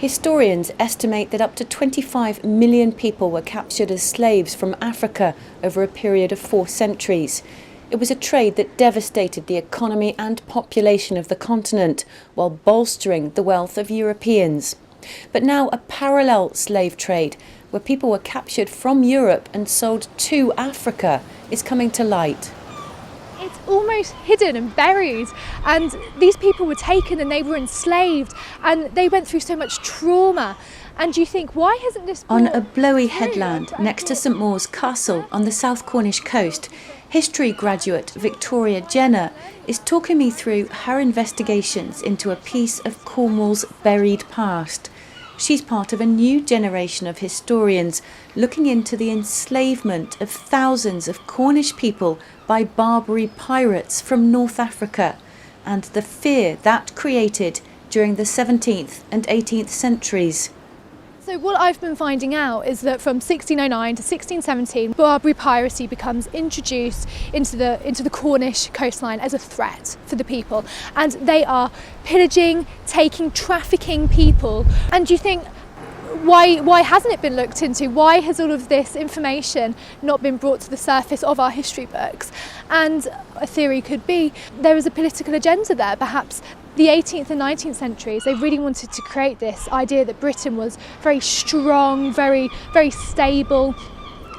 Historians estimate that up to 25 million people were captured as slaves from Africa over a period of 4 centuries. It was a trade that devastated the economy and population of the continent, while bolstering the wealth of Europeans. But now a parallel slave trade, where people were captured from Europe and sold to Africa, is coming to light. It's almost hidden and buried, and these people were taken and they were enslaved and they went through so much trauma. And you think, why hasn't this On a blowy headland next to St Maur's Castle on the South Cornish coast, history graduate Victoria Jenner is talking me through her investigations into a piece of Cornwall's buried past. She's part of a new generation of historians looking into the enslavement of thousands of Cornish people by Barbary pirates from North Africa and the fear that created during the 17th and 18th centuries. So what I've been finding out is that from 1609 to 1617, Barbary piracy becomes introduced into the Cornish coastline as a threat for the people, and they are pillaging, trafficking people. And you think, why hasn't it been looked into? Why has all of this information not been brought to the surface of our history books? And a theory could be there is a political agenda there. Perhaps the 18th and 19th centuries, they really wanted to create this idea that Britain was very strong, very, very stable,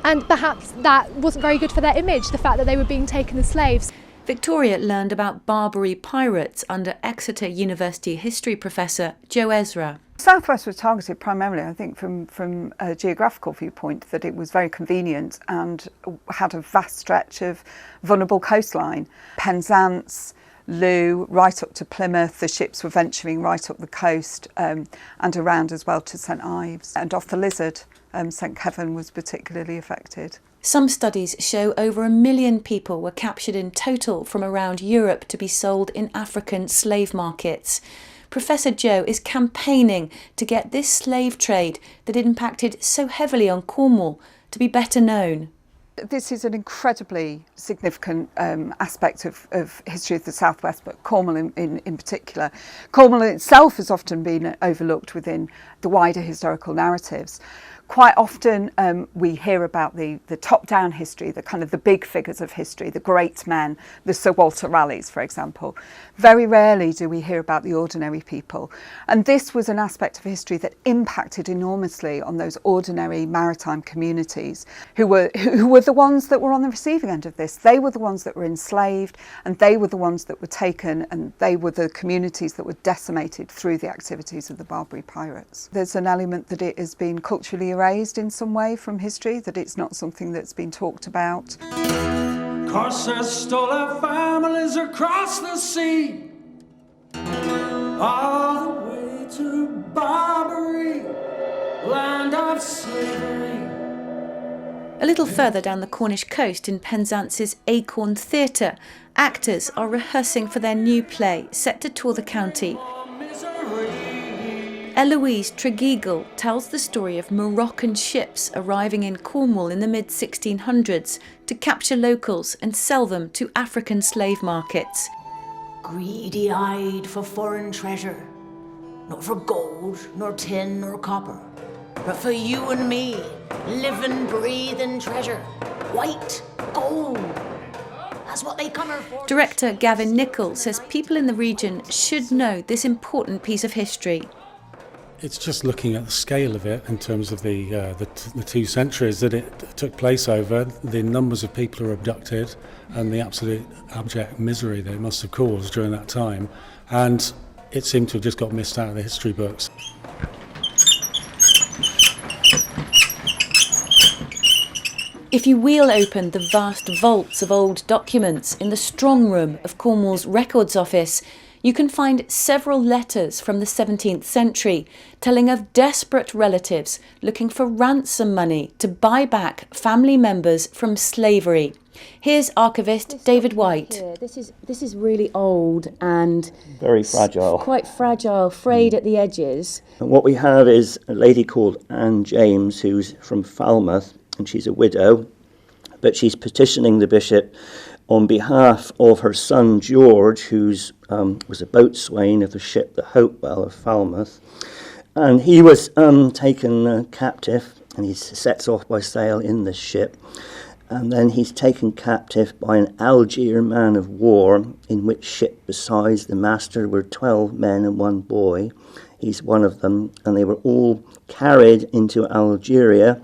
and perhaps that wasn't very good for their image, the fact that they were being taken as slaves. Victoria learned about Barbary pirates under Exeter University history professor Joe Ezra. Southwest was targeted primarily, I think, from a geographical viewpoint, that it was very convenient and had a vast stretch of vulnerable coastline. Penzance, Looe, right up to Plymouth, the ships were venturing right up the coast and around as well to St Ives. And off the Lizard, St Kevin was particularly affected. Some studies show over 1 million people were captured in total from around Europe to be sold in African slave markets. Professor Joe is campaigning to get this slave trade that impacted so heavily on Cornwall to be better known. This is an incredibly significant aspect of history of the Southwest, but Cornwall in particular. Cornwall itself has often been overlooked within the wider historical narratives. Quite often we hear about the top-down history, the kind of the big figures of history, the great men, the Sir Walter Raleighs, for example. Very rarely do we hear about the ordinary people. And this was an aspect of history that impacted enormously on those ordinary maritime communities who were the ones that were on the receiving end of this. They were the ones that were enslaved, and they were the ones that were taken, and they were the communities that were decimated through the activities of the Barbary pirates. There's an element that it has been culturally erased in some way from history, that it's not something that's been talked about. Corsairs stole our families across the sea, all the way to Barbary, land of slavery. A little further down the Cornish coast in Penzance's Acorn Theatre, actors are rehearsing for their new play set to tour the county. Eloise Tregeagle tells the story of Moroccan ships arriving in Cornwall in the mid-1600s to capture locals and sell them to African slave markets. Greedy-eyed for foreign treasure, not for gold, nor tin, nor copper, but for you and me, living, breathing treasure, white gold. That's what they come here for. Director Gavin Nicholl says people in the region should know this important piece of history. It's just looking at the scale of it in terms of the 2 centuries that it took place over, the numbers of people who were abducted and the absolute abject misery that it must have caused during that time. And it seemed to have just got missed out of the history books. If you wheel open the vast vaults of old documents in the strong room of Cornwall's Records Office, you can find several letters from the 17th century telling of desperate relatives looking for ransom money to buy back family members from slavery. Here's archivist David White. This is really old and very fragile. Quite fragile, frayed at the edges. And what we have is a lady called Anne James, who's from Falmouth, and she's a widow, but she's petitioning the bishop on behalf of her son George, who was a boatswain of the ship the Hopewell of Falmouth, And he was taken captive, and he sets off by sail in this ship. And then he's taken captive by an Algier man of war, in which ship besides the master were 12 men and 1 boy. He's one of them, and they were all carried into Algeria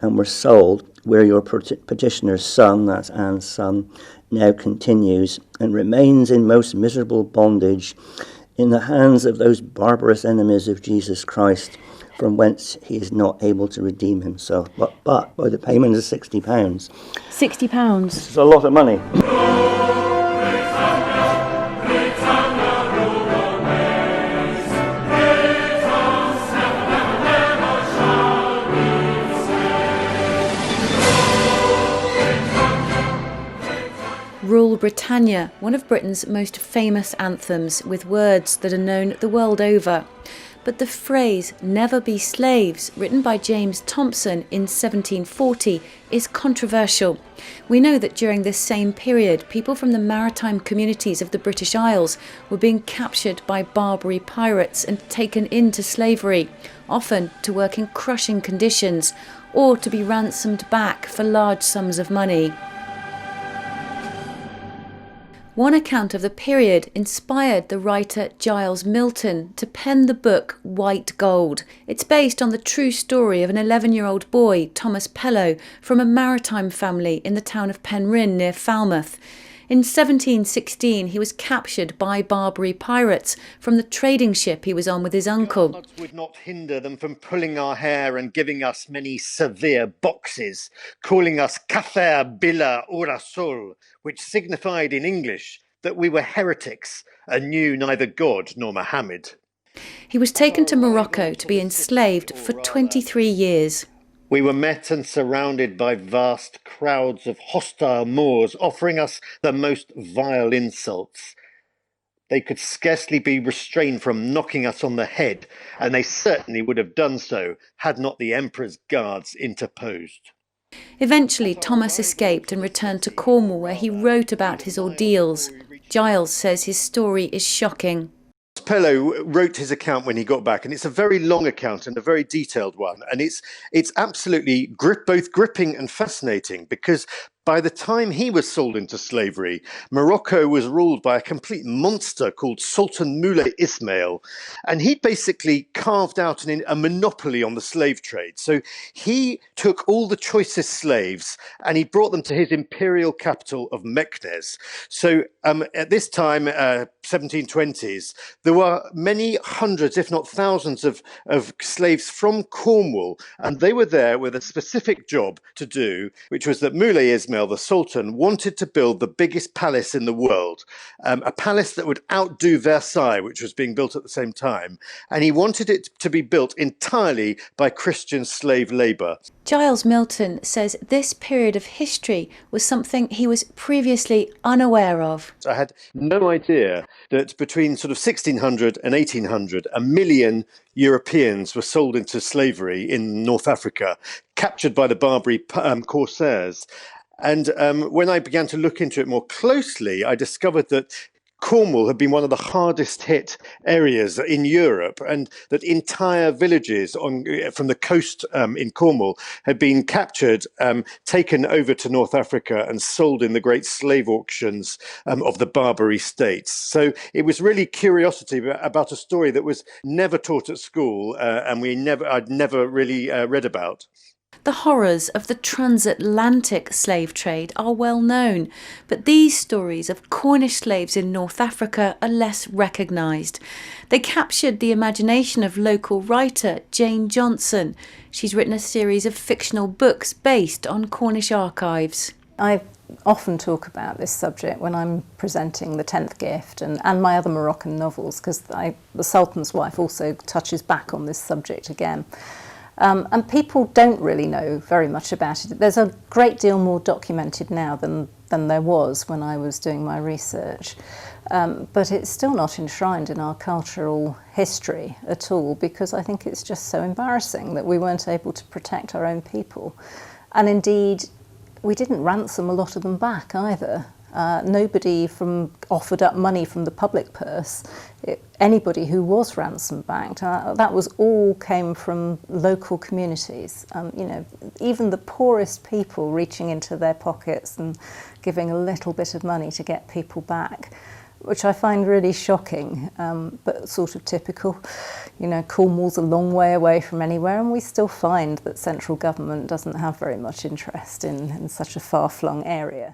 and were sold, where your petitioner's son, that's Anne's son, now continues and remains in most miserable bondage in the hands of those barbarous enemies of Jesus Christ, from whence he is not able to redeem himself, but by the payment of £60. £60. This is a lot of money. Rule Britannia, one of Britain's most famous anthems, with words that are known the world over. But the phrase "never be slaves," written by James Thompson in 1740, is controversial. We know that during this same period, people from the maritime communities of the British Isles were being captured by Barbary pirates and taken into slavery, often to work in crushing conditions or to be ransomed back for large sums of money. One account of the period inspired the writer Giles Milton to pen the book White Gold. It's based on the true story of an 11-year-old boy, Thomas Pellow, from a maritime family in the town of Penryn near Falmouth. In 1716, he was captured by Barbary pirates from the trading ship he was on with his uncle. Odds would not hinder them from pulling our hair and giving us many severe boxes, calling us Kafir Bila Urasul, which signified in English that we were heretics and knew neither God nor Muhammad. He was taken to Morocco to be enslaved for 23 years. We were met and surrounded by vast crowds of hostile Moors offering us the most vile insults. They could scarcely be restrained from knocking us on the head, and they certainly would have done so had not the Emperor's guards interposed. Eventually, Thomas escaped and returned to Cornwall, where he wrote about his ordeals. Giles says his story is shocking. Pellow wrote his account when he got back, and it's a very long account and a very detailed one, and it's absolutely both gripping and fascinating, because by the time he was sold into slavery, Morocco was ruled by a complete monster called Sultan Moulay Ismail, and he basically carved out a monopoly on the slave trade. So he took all the choicest slaves and he brought them to his imperial capital of Meknes. So at this time, 1720s, there were many hundreds, if not thousands, of slaves from Cornwall, and they were there with a specific job to do, which was that Moulay Ismail, the Sultan, wanted to build the biggest palace in the world, a palace that would outdo Versailles, which was being built at the same time, and he wanted it to be built entirely by Christian slave labour. Giles Milton says this period of history was something he was previously unaware of. I had no idea that between sort of 1600 and 1800, 1 million Europeans were sold into slavery in North Africa, captured by the Barbary corsairs. And when I began to look into it more closely, I discovered that Cornwall had been one of the hardest hit areas in Europe, and that entire villages from the coast in Cornwall had been captured, taken over to North Africa and sold in the great slave auctions of the Barbary states. So it was really curiosity about a story that was never taught at school, and I'd never really read about. The horrors of the transatlantic slave trade are well known, but these stories of Cornish slaves in North Africa are less recognised. They captured the imagination of local writer Jane Johnson. She's written a series of fictional books based on Cornish archives. I often talk about this subject when I'm presenting The 10th Gift and my other Moroccan novels, because The Sultan's Wife also touches back on this subject again. And people don't really know very much about it. There's a great deal more documented now than there was when I was doing my research. But it's still not enshrined in our cultural history at all, because I think it's just so embarrassing that we weren't able to protect our own people. And indeed, we didn't ransom a lot of them back either. Nobody offered up money from the public purse. Anybody who was ransom backed, that was all came from local communities. Even the poorest people reaching into their pockets and giving a little bit of money to get people back, which I find really shocking, but sort of typical. Cornwall's a long way away from anywhere, and we still find that central government doesn't have very much interest in such a far-flung area.